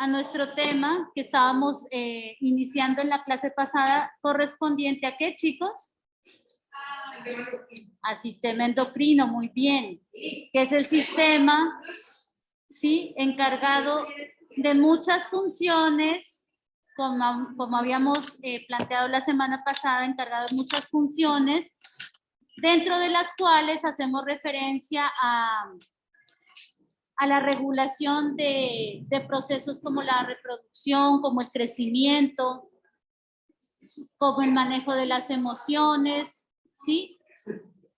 a nuestro tema que estábamos iniciando en la clase pasada, correspondiente a ¿qué, chicos? A sistema endocrino, muy bien. Que es el sistema, ¿sí?, encargado de muchas funciones, como habíamos planteado la semana pasada, encargado de muchas funciones, dentro de las cuales hacemos referencia a la regulación de procesos como la reproducción, como el crecimiento, como el manejo de las emociones, ¿sí?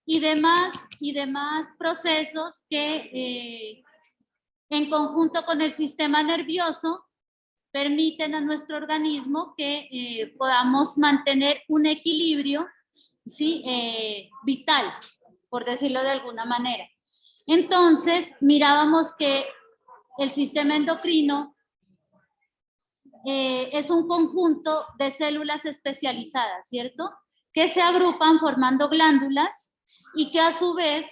Y demás procesos que en conjunto con el sistema nervioso permiten a nuestro organismo que podamos mantener un equilibrio, ¿sí?, vital, por decirlo de alguna manera. Entonces, mirábamos que el sistema endocrino es un conjunto de células especializadas, ¿cierto?, que se agrupan formando glándulas y que a su vez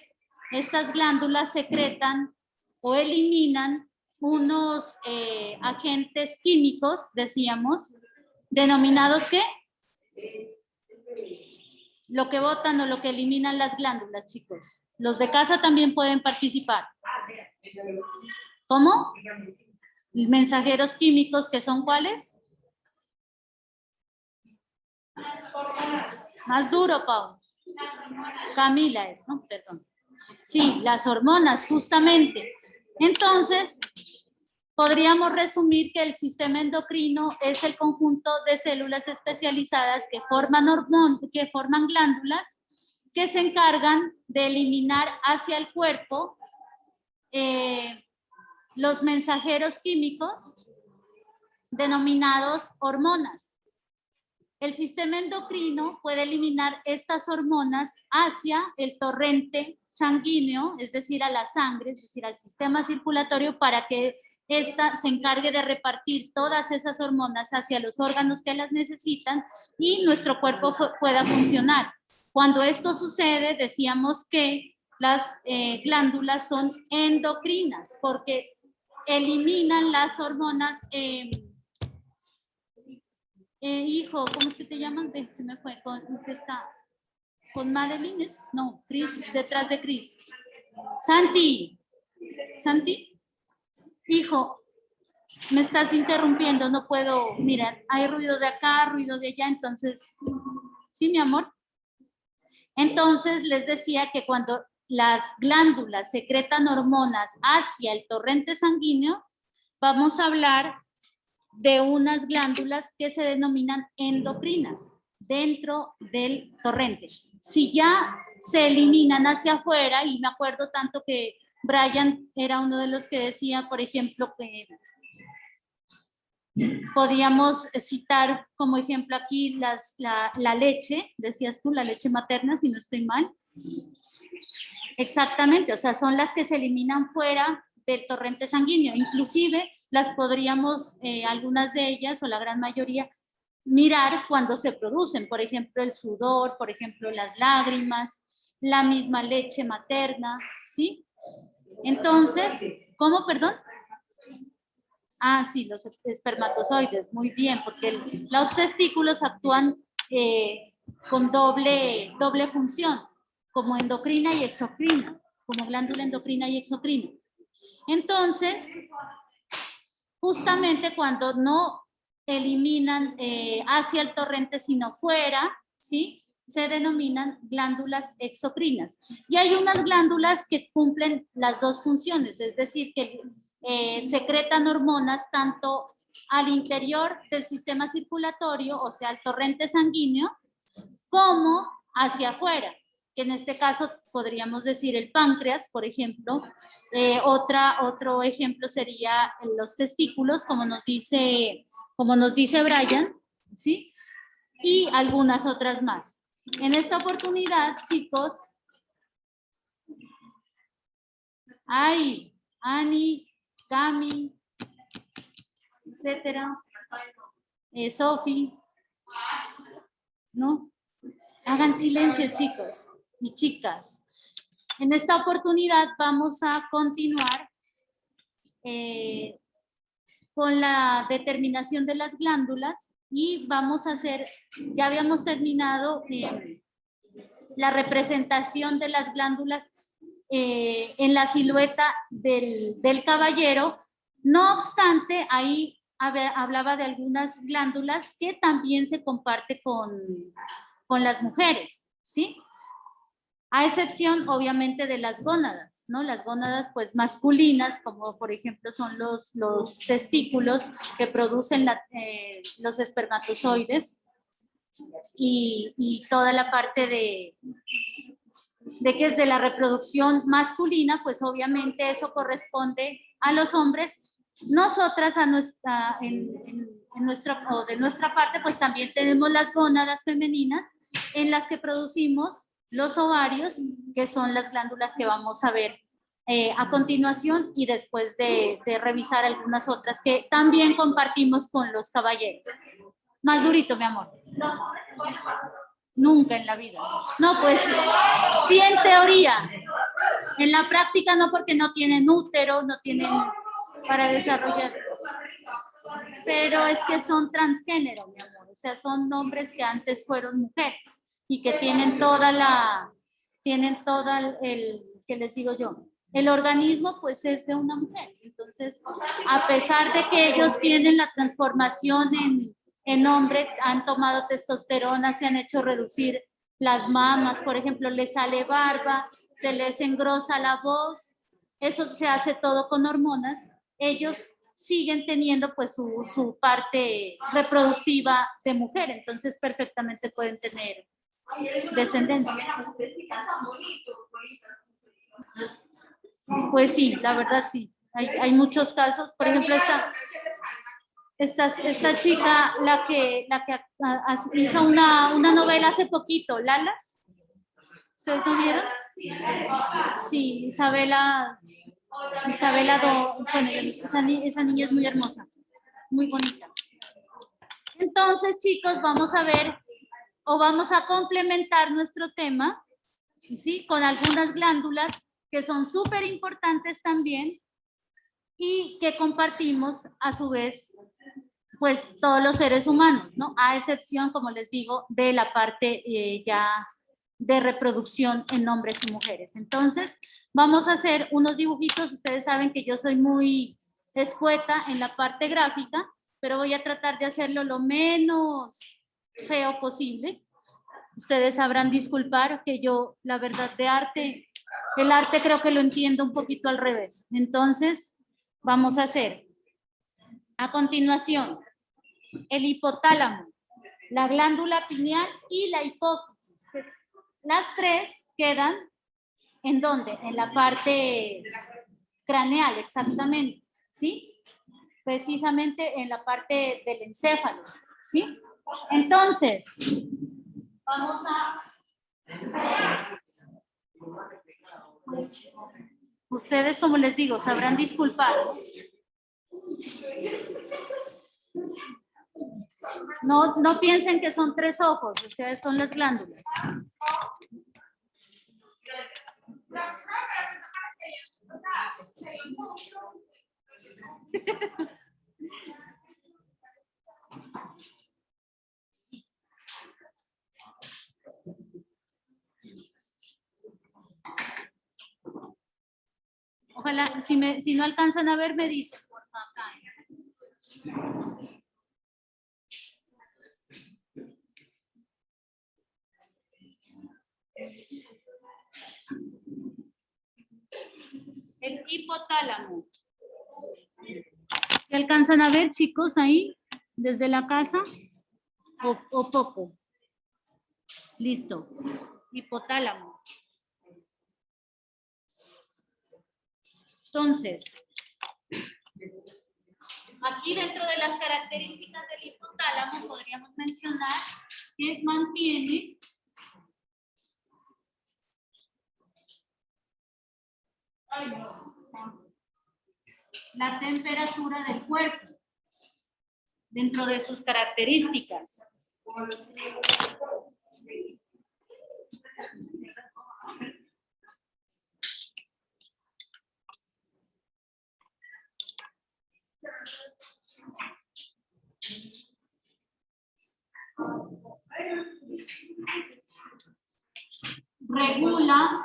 estas glándulas secretan o eliminan unos agentes químicos, decíamos, denominados ¿qué? Lo que botan o lo que eliminan las glándulas, chicos. Los de casa también pueden participar. ¿Cómo? Mensajeros químicos, ¿que son cuáles? Más duro, Pau. Camila es, ¿no? Perdón. Sí, las hormonas, justamente. Entonces, podríamos resumir que el sistema endocrino es el conjunto de células especializadas que forman glándulas que se encargan de eliminar hacia el cuerpo los mensajeros químicos denominados hormonas. El sistema endocrino puede eliminar estas hormonas hacia el torrente sanguíneo, es decir, a la sangre, es decir, al sistema circulatorio, para que ésta se encargue de repartir todas esas hormonas hacia los órganos que las necesitan y nuestro cuerpo pueda funcionar. Cuando esto sucede, decíamos que las glándulas son endocrinas porque eliminan las hormonas. Hijo, ¿cómo es que te llaman? Se me fue, con Madeline, no, Cris, detrás de Cris. Santi, hijo, me estás interrumpiendo, no puedo, mira, hay ruido de acá, ruido de allá, entonces, ¿sí, mi amor? Entonces, les decía que cuando las glándulas secretan hormonas hacia el torrente sanguíneo, vamos a hablar de unas glándulas que se denominan endocrinas dentro del torrente. Si ya se eliminan hacia afuera, y me acuerdo tanto que Brian era uno de los que decía, por ejemplo, que podíamos citar como ejemplo aquí la leche, decías tú, la leche materna, si no estoy mal. Exactamente, o sea, son las que se eliminan fuera del torrente sanguíneo. Inclusive las podríamos, algunas de ellas o la gran mayoría, mirar cuando se producen. Por ejemplo, el sudor, por ejemplo, las lágrimas, la misma leche materna, ¿sí? Entonces, ¿cómo, perdón? Ah, sí, los espermatozoides, muy bien, porque los testículos actúan con doble función, como endocrina y exocrina, como glándula endocrina y exocrina. Entonces, justamente cuando no eliminan hacia el torrente, sino fuera, ¿sí?, se denominan glándulas exocrinas. Y hay unas glándulas que cumplen las dos funciones, es decir, que secretan hormonas tanto al interior del sistema circulatorio, o sea, al torrente sanguíneo, como hacia afuera, que en este caso podríamos decir el páncreas, por ejemplo. Otro ejemplo sería los testículos, como nos dice Brian, ¿sí? Y algunas otras más. En esta oportunidad, chicos, hay Ani, Cami, etcétera, Sofi, ¿no? Hagan silencio, chicos y chicas. En esta oportunidad vamos a continuar con la determinación de las glándulas y vamos a hacer, ya habíamos terminado la representación de las glándulas en la silueta del caballero. No obstante, ahí hablaba de algunas glándulas que también se comparte con las mujeres, ¿sí? A excepción, obviamente, de las gónadas, ¿no? Las gónadas, pues, masculinas, como por ejemplo son los testículos que producen los espermatozoides y toda la parte de que es de la reproducción masculina, pues obviamente eso corresponde a los hombres. Nosotras de nuestra parte, pues también tenemos las gónadas femeninas en las que producimos los ovarios, que son las glándulas que vamos a ver a continuación y después de revisar algunas otras que también compartimos con los caballeros. Más durito, mi amor. Nunca en la vida. No, pues sí en teoría. En la práctica no, porque no tienen útero, no tienen para desarrollar. Pero es que son transgénero, mi amor. O sea, son hombres que antes fueron mujeres y que tienen ¿qué les digo yo? El organismo pues es de una mujer. Entonces, a pesar de que ellos tienen la transformación en hombre, han tomado testosterona, se han hecho reducir las mamas, por ejemplo, les sale barba, se les engrosa la voz, eso se hace todo con hormonas. Ellos siguen teniendo pues su parte reproductiva de mujer, entonces perfectamente pueden tener descendencia. Pues sí, la verdad sí, hay muchos casos, por ejemplo esta chica, la que hizo una novela hace poquito, Lalas, ¿ustedes no vieron? Sí, bueno, esa niña es muy hermosa, muy bonita. Entonces, chicos, vamos a ver o vamos a complementar nuestro tema, ¿sí? Con algunas glándulas que son súper importantes también y que compartimos a su vez, pues todos los seres humanos, ¿no? A excepción, como les digo, de la parte ya de reproducción en hombres y mujeres. Entonces, vamos a hacer unos dibujitos. Ustedes saben que yo soy muy escueta en la parte gráfica, pero voy a tratar de hacerlo lo menos feo posible. Ustedes sabrán disculpar que yo, la verdad, el arte creo que lo entiendo un poquito al revés. Entonces, vamos a hacer a continuación el hipotálamo, la glándula pineal y la hipófisis. Las tres quedan ¿en dónde? En la parte craneal, exactamente, ¿sí? Precisamente en la parte del encéfalo, ¿sí? Entonces, vamos a... Pues, ustedes, como les digo, sabrán disculpar. No piensen que son tres ojos, ustedes son las glándulas. Ojalá, si no alcanzan a ver, me dicen, por favor. El hipotálamo. ¿Qué alcanzan a ver, chicos, ahí, desde la casa? ¿O poco? Listo. Hipotálamo. Entonces, aquí dentro de las características del hipotálamo podríamos mencionar que mantiene la temperatura del cuerpo dentro de sus características. regula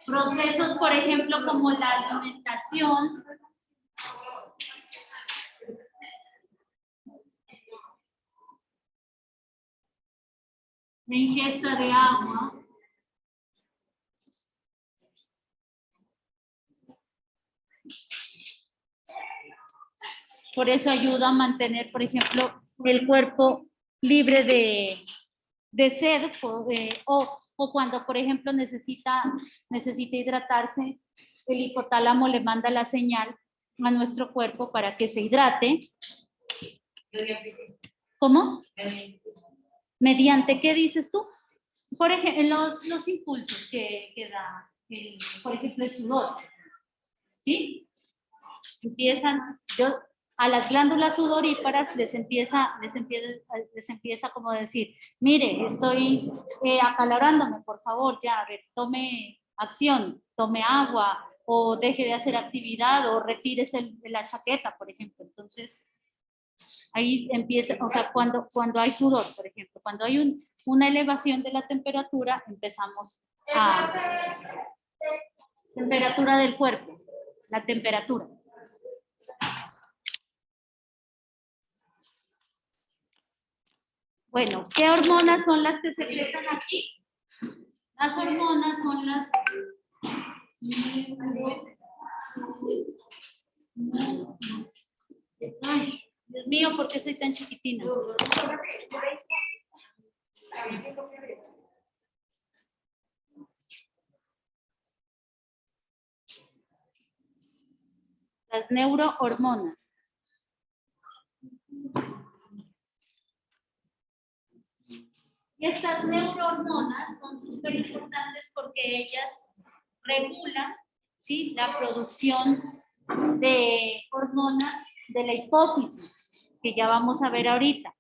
procesos, por ejemplo, como la alimentación, la ingesta de agua, por eso ayuda a mantener, por ejemplo, el cuerpo libre de sed o cuando, por ejemplo, necesita hidratarse, el hipotálamo le manda la señal a nuestro cuerpo para que se hidrate. ¿Cómo? ¿Mediante qué dices tú? Por ejemplo, los impulsos que da, por ejemplo, el sudor. ¿Sí? A las glándulas sudoríparas les empieza como decir, mire, estoy acalorándome, por favor, ya, a ver, tome acción, tome agua, o deje de hacer actividad, o retírese la chaqueta, por ejemplo. Entonces, ahí empieza, o sea, cuando hay sudor, por ejemplo, cuando hay una elevación de la temperatura, empezamos a temperatura del cuerpo, la temperatura. Bueno, ¿qué hormonas son las que secretan aquí? Las hormonas son las... Ay, Dios mío, ¿por qué soy tan chiquitina? Las neurohormonas. Y estas neurohormonas son súper importantes porque ellas regulan, ¿sí?, la producción de hormonas de la hipófisis, que ya vamos a ver ahorita.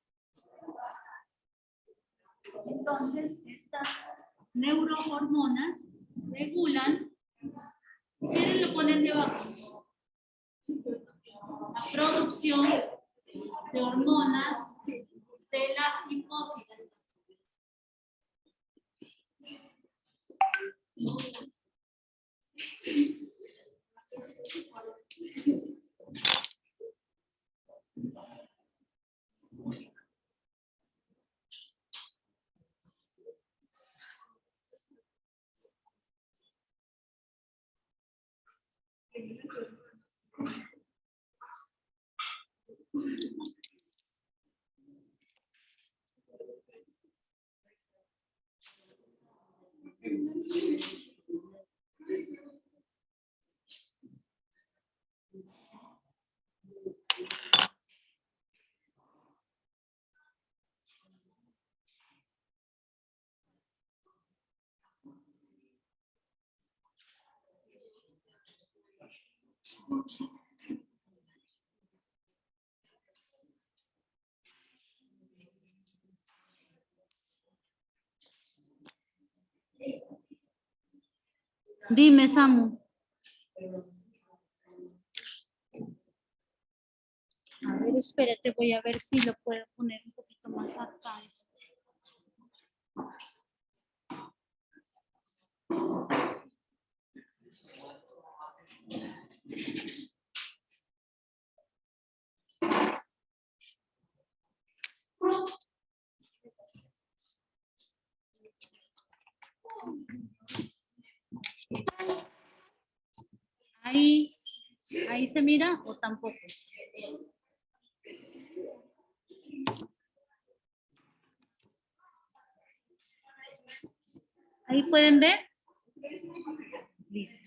Entonces, estas neurohormonas regulan, ¿quieren lo ponen debajo? La producción de hormonas de la hipófisis. Dime, Samu. A ver, espérate, voy a ver si lo puedo poner un poquito más acá. Ahí se mira o tampoco. Ahí pueden ver. Listo.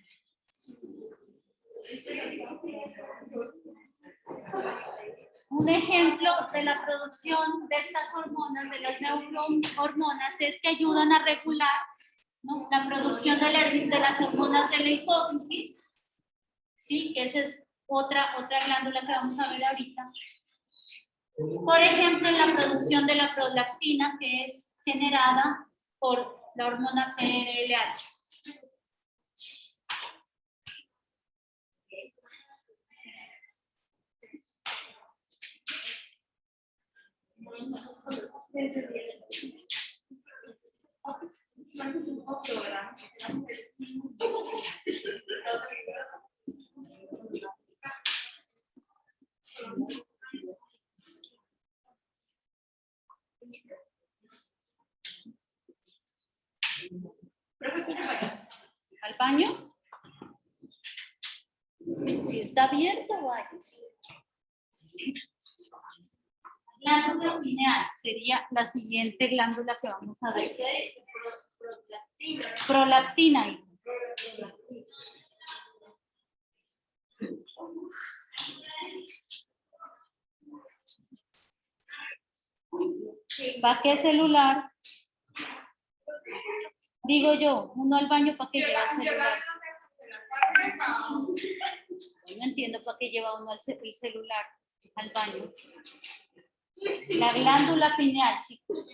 Un ejemplo de la producción de estas hormonas, de las neurohormonas, es que ayudan a regular, ¿no?, la producción de las hormonas de la hipófisis, ¿sí?, que esa es otra glándula que vamos a ver ahorita. Por ejemplo, en la producción de la prolactina, que es generada por la hormona PRLH. ¿Al baño? Si está abierto, vaya. Glándula pineal sería la siguiente glándula que vamos a ver. Prolactina. ¿Para qué celular? Digo yo, uno al baño, ¿para qué lleva el celular? No entiendo para qué lleva uno el celular al baño. La glándula pineal, chicos.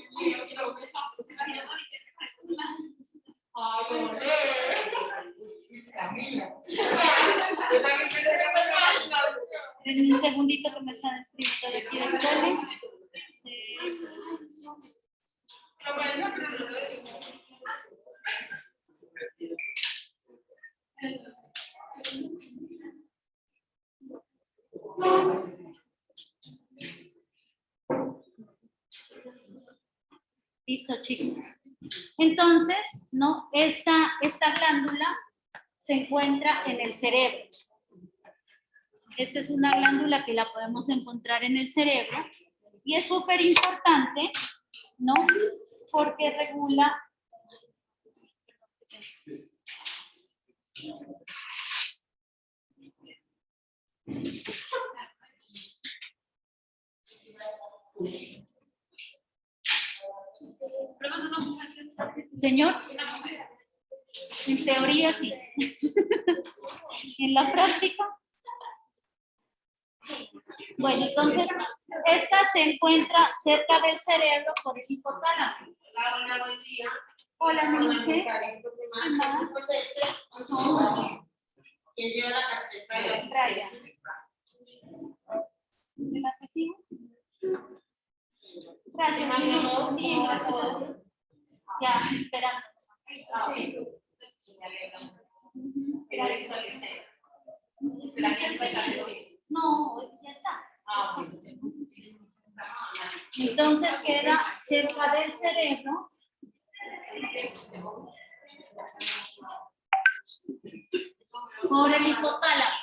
Denme un segundito que me están escribiendo de aquí del cole. Listo, chicos. Entonces, ¿no? Esta glándula se encuentra en el cerebro. Esta es una glándula que la podemos encontrar en el cerebro y es súper importante, ¿no? Porque regula Señor, en teoría sí. En la práctica. Bueno, entonces, esta se encuentra cerca del cerebro por el hipotálamo. Hola, Nietzsche. ¿Quién lleva la carpeta de la Brian. ¿De la que sigue? Gracias, Nietzsche. Ya, esperando. No, ya está. Entonces queda cerca del cerebro. Por el hipotálamo.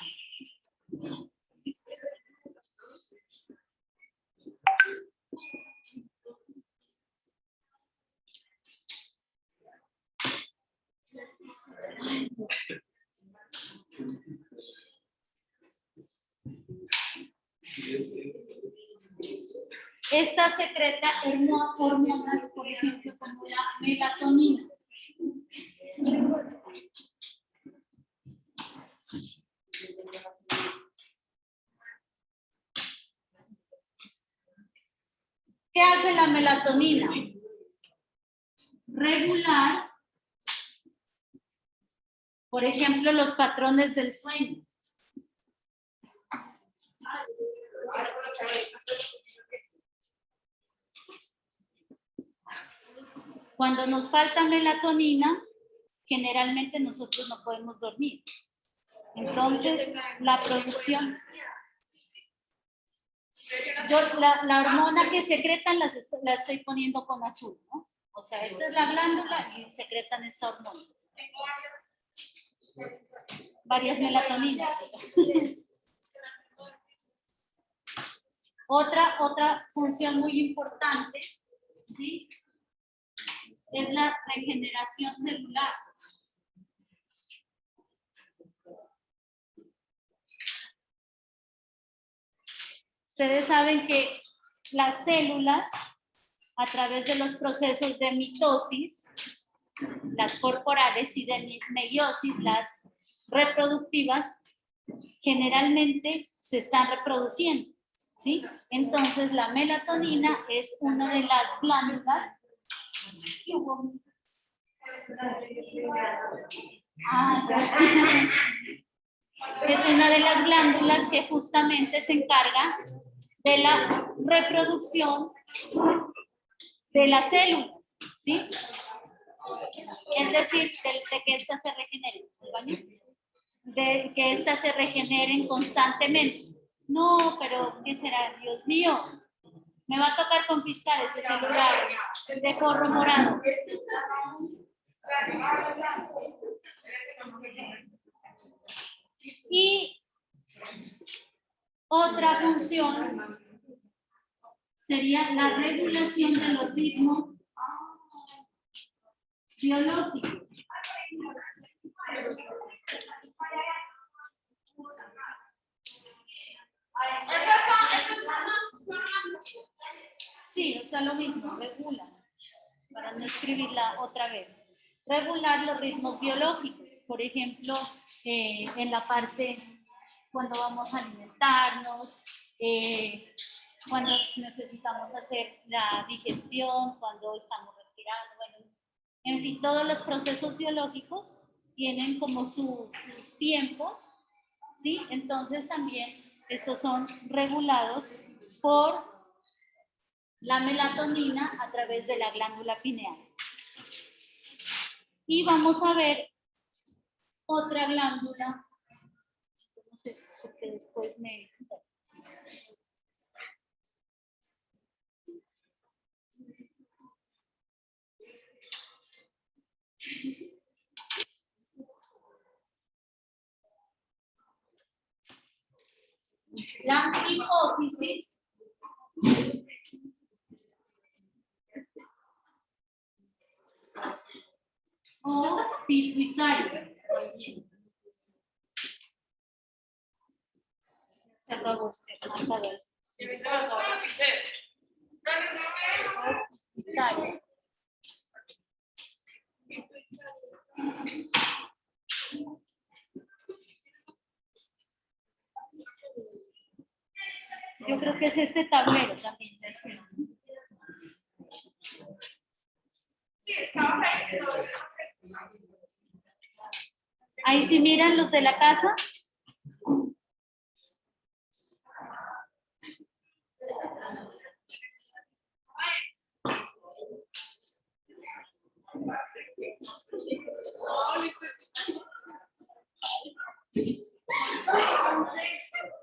Esta secreta hormonas, por ejemplo, como la melatonina. ¿Qué hace la melatonina? Regular, por ejemplo, los patrones del sueño. Cuando nos falta melatonina, generalmente nosotros no podemos dormir. Entonces, la producción... Yo, la hormona que secretan la estoy poniendo con azul, ¿no? O sea, esta es la glándula y secretan esta hormona. Varias melatoninas. Otra función muy importante, ¿sí? Es la regeneración celular. Ustedes saben que las células, a través de los procesos de mitosis, las corporales, y de meiosis, las reproductivas, generalmente se están reproduciendo, ¿sí? Entonces, la melatonina es una de las glándulas. Es una de las glándulas que justamente se encarga de la reproducción de las células, ¿sí? Es decir, de que éstas se regeneren, ¿el baño? De que éstas se regeneren constantemente. No, pero ¿qué será? Dios mío, me va a tocar confiscar ese celular de forro morado. Y otra función sería la regulación de los ritmos biológicos. Sí, o sea, lo mismo, regula, para no escribirla otra vez. Regular los ritmos biológicos, por ejemplo, en la parte cuando vamos a alimentarnos, cuando necesitamos hacer la digestión, cuando estamos respirando, bueno, en fin, todos los procesos biológicos tienen como sus tiempos, ¿sí? Entonces también estos son regulados por la melatonina a través de la glándula pineal. Y vamos a ver otra glándula, no sé, porque después me... La hipófisis o pituitario. Se apagó este marcador. Pituitario. Yo creo que es este tablero también. Sí, estaba ahí. Ahí sí miran los de la casa.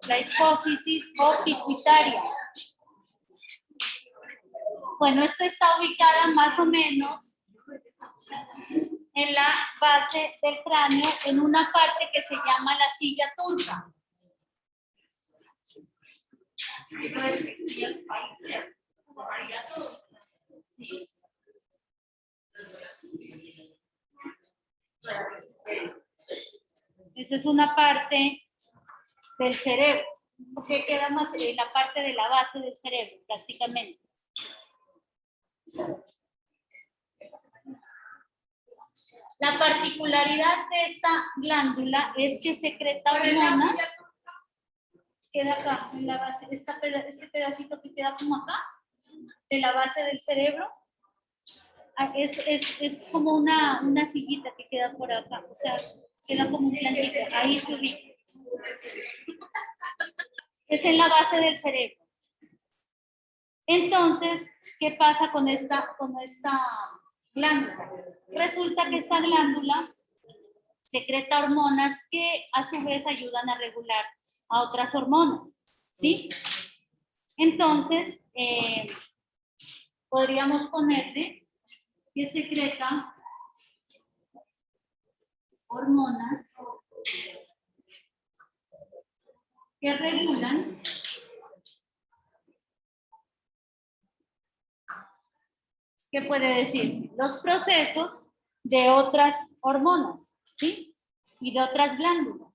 La hipófisis o pituitaria. Bueno, esta está ubicada más o menos en la base del cráneo, en una parte que se llama la silla turca. Esa es una parte del cerebro, que queda más en la parte de la base del cerebro, prácticamente. La particularidad de esta glándula es que secreta hormonas. Queda acá, en la base, este pedacito que queda como acá, de la base del cerebro. Es como una sillita que queda por acá, o sea, queda como un plancito, ahí se ubica. Es en la base del cerebro. Entonces, ¿qué pasa con esta glándula? Resulta que esta glándula secreta hormonas que a su vez ayudan a regular a otras hormonas, ¿sí? Entonces, podríamos ponerle que secreta hormonas que regulan ¿qué puede decir? Los procesos de otras hormonas, ¿sí? Y de otras glándulas.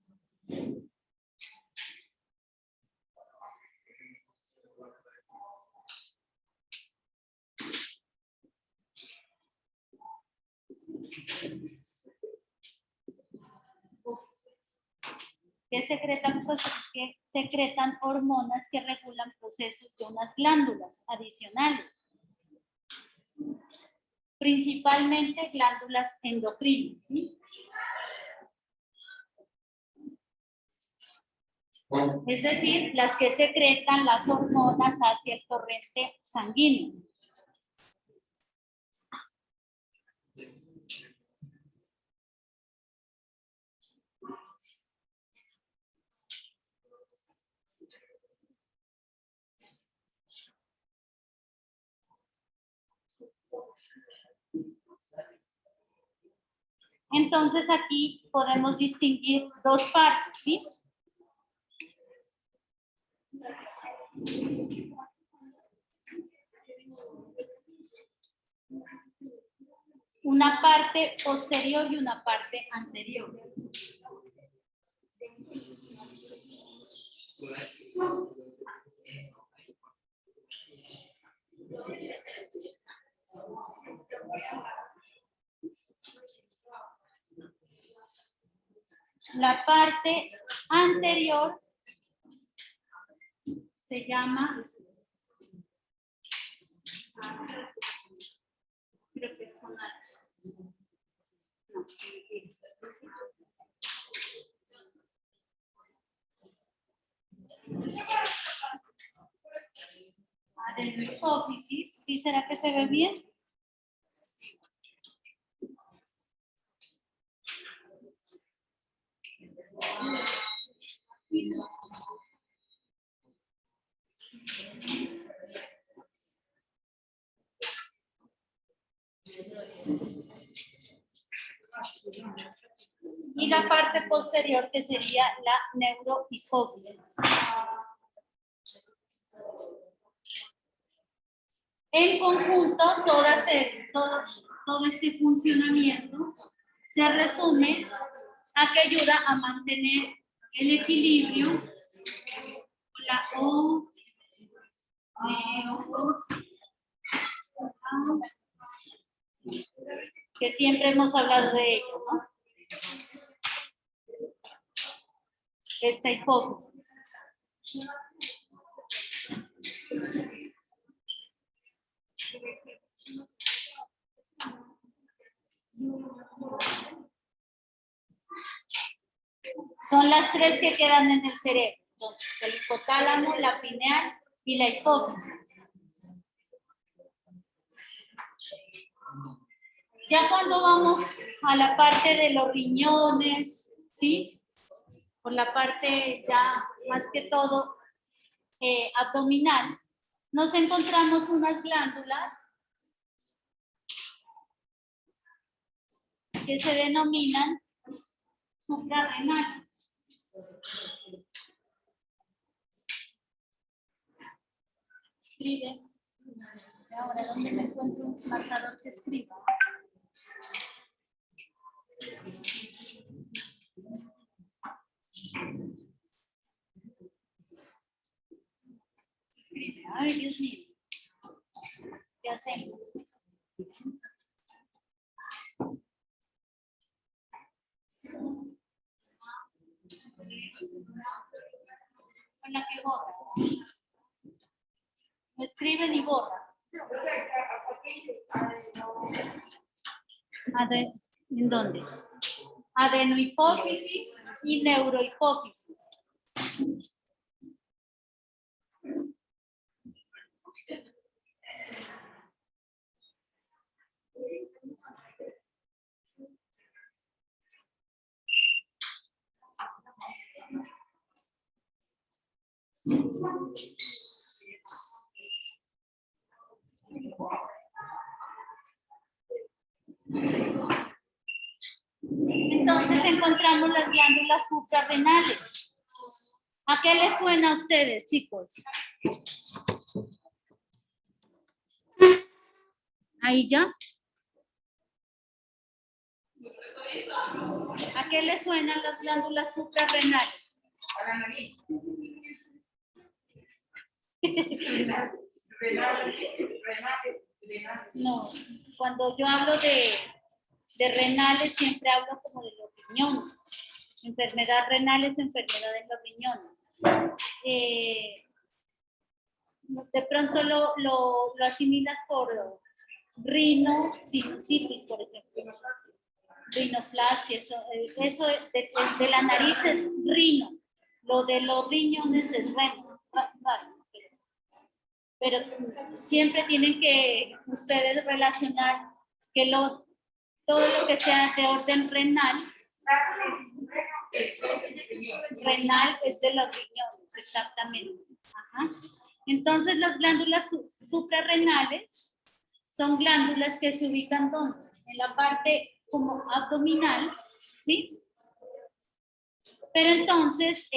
Que secretan hormonas que regulan procesos de unas glándulas adicionales. Principalmente glándulas endocrinas, ¿sí? Es decir, las que secretan las hormonas hacia el torrente sanguíneo. Entonces aquí podemos distinguir dos partes, ¿sí? Una parte posterior y una parte anterior. La parte anterior se llama, creo que es con H. No. Adenohipófisis, ¿sí será que se ve bien? Y la parte posterior que sería la neurohipófisis. En conjunto, todo este funcionamiento se resume a que ayuda a mantener el equilibrio. La O, que siempre hemos hablado de ello, ¿no? Esta hipófisis. Son las tres que quedan en el cerebro. Entonces, el hipotálamo, la pineal y la hipófisis. Ya cuando vamos a la parte de los riñones, ¿sí? Por la parte ya más que todo abdominal, nos encontramos unas glándulas que se denominan suprarrenales. Escribe. Ahora, ¿dónde me encuentro un marcador que escriba? Escribe. Ay, Dios mío. ¿Qué hacemos? Con la que borra. No escribe ni borra. ¿En dónde? Adenohipófisis y neurohipófisis. Entonces encontramos las glándulas suprarrenales. ¿A qué les suena a ustedes, chicos? Ahí ya. ¿A qué les suenan las glándulas suprarrenales? A la nariz. No, cuando yo hablo de renales siempre hablo como de los riñones. Enfermedad renal es enfermedad en los riñones. De pronto lo asimilas por rinosinusitis, por ejemplo. Rinoplastia, eso de la nariz es rino. Lo de los riñones es reno. Pero siempre tienen que ustedes relacionar que todo lo que sea de orden renal es de los riñones, exactamente. Ajá. Entonces las glándulas suprarrenales son glándulas que se ubican ¿dónde? En la parte como abdominal, ¿sí? Pero entonces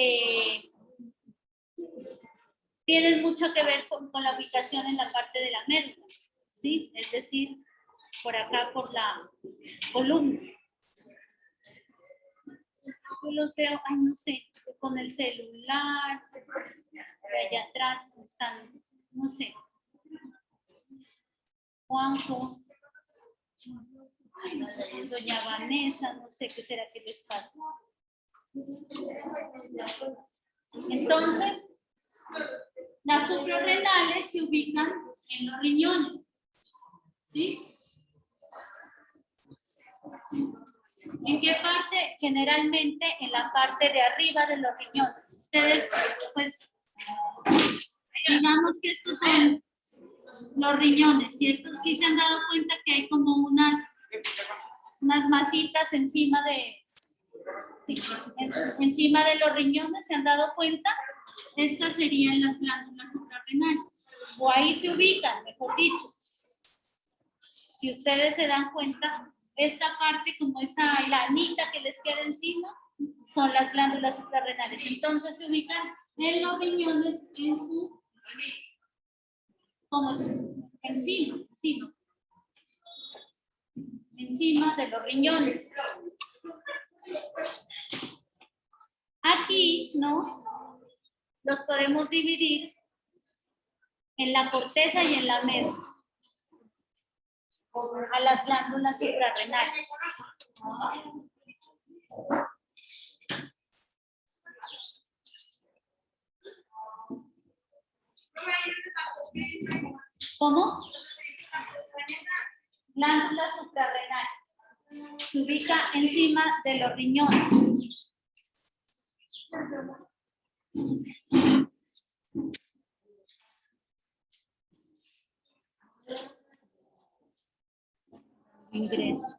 tienen mucho que ver con la ubicación en la parte de la médula, ¿sí? Es decir, por acá, por la columna. Yo los veo, ay, no sé, con el celular, de allá atrás están, no sé. Juanjo, doña Vanessa, no sé qué será que les pasa. Entonces, las suprarrenales se ubican en los riñones, ¿sí? ¿En qué parte? Generalmente en la parte de arriba de los riñones. Ustedes, pues, digamos que estos son los riñones, ¿cierto? Sí se han dado cuenta que hay como unas masitas encima de, sí, encima de los riñones, ¿se han dado cuenta? Estas serían las glándulas suprarrenales, o ahí se ubican, mejor dicho. Si ustedes se dan cuenta, esta parte, como esa lanita que les queda encima, son las glándulas suprarrenales. Entonces se ubican en los riñones, en su, como encima de los riñones. Aquí, ¿no? Los podemos dividir en la corteza y en la médula, a las glándulas suprarrenales. ¿Cómo? Glándulas suprarrenales. Se ubica encima de los riñones. Ingreso.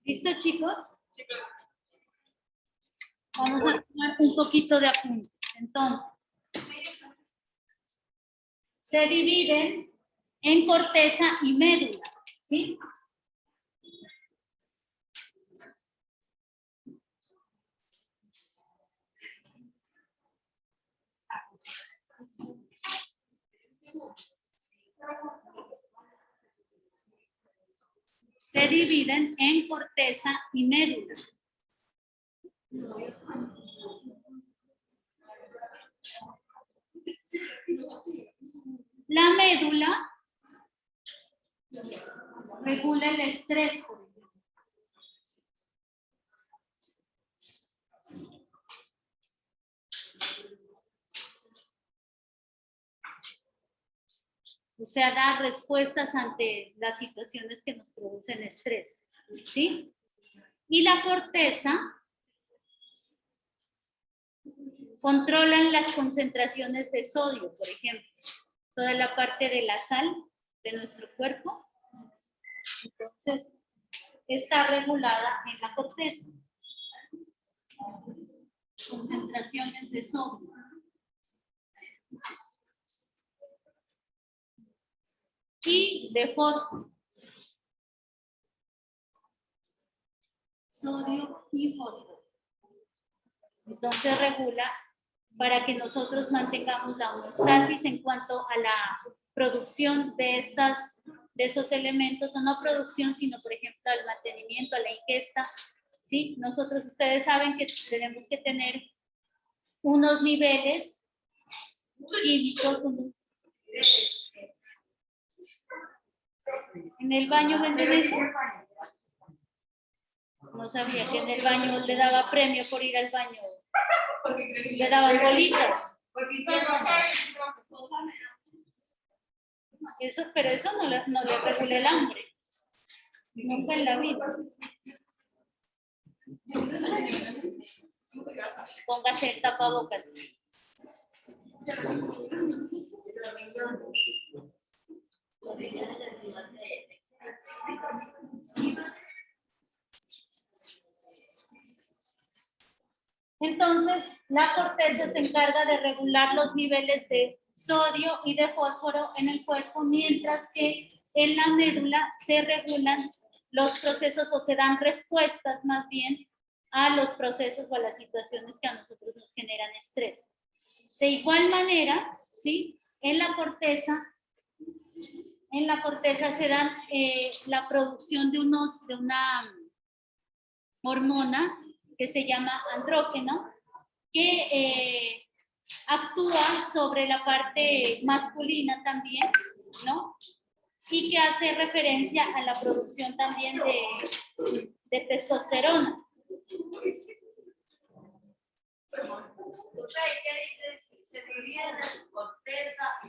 ¿Listo, chicos? Vamos a tomar un poquito de apunte. Entonces, se dividen en corteza y médula, ¿sí? Se dividen en corteza y médula. La médula regula el estrés, por ejemplo. O sea, da respuestas ante las situaciones que nos producen estrés, ¿sí? Y la corteza controlan las concentraciones de sodio, por ejemplo, toda la parte de la sal de nuestro cuerpo. Entonces, está regulada en la corteza. Concentraciones de sodio. Y de fósforo. Sodio y fósforo. Entonces regula para que nosotros mantengamos la homeostasis en cuanto a la producción de esos elementos, o no producción, sino por ejemplo al mantenimiento, a la ingesta, ¿sí? Nosotros, ustedes saben que tenemos que tener unos niveles químicos. ¿En el baño venden eso? No sabía que en el baño le daba premio por ir al baño. Le daban bolitas. Eso, pero eso no le regula el hambre. Nunca en la vida. Póngase el tapabocas. Entonces, la corteza se encarga de regular los niveles de sodio y de fósforo en el cuerpo, mientras que en la médula se regulan los procesos o se dan respuestas más bien a los procesos o a las situaciones que a nosotros nos generan estrés. De igual manera, ¿sí? En la corteza se dan la producción de una hormona que se llama andrógeno, que actúa sobre la parte masculina también, ¿no? Y que hace referencia a la producción también de testosterona. O sea, ¿qué dice? Se divide en la corteza y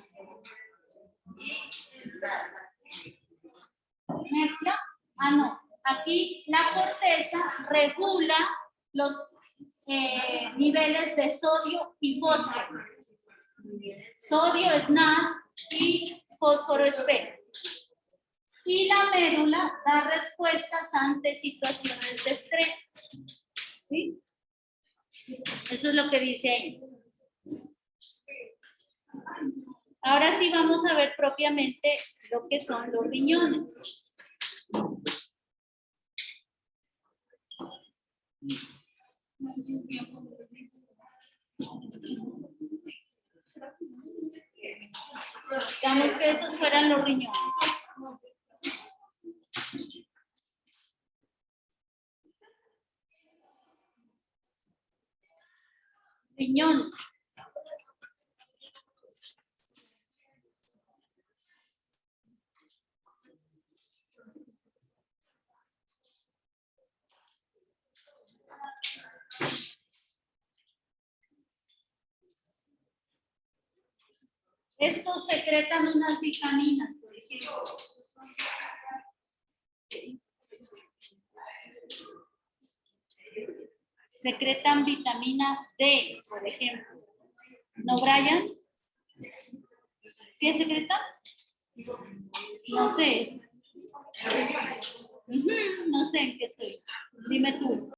la ¿Médula? Ah, no. Aquí la corteza regula los niveles de sodio y fósforo. Sodio es NAD y fósforo es P. Y la médula da respuestas ante situaciones de estrés. ¿Sí? Eso es lo que dice ahí. Ahora sí vamos a ver propiamente lo que son los riñones. Digamos que esos fueran los riñones. Riñones. Estos secretan unas vitaminas, por ejemplo. Secretan vitamina D, por ejemplo. ¿No, Brian? ¿Qué secretan? No sé. No sé en qué estoy. Dime tú.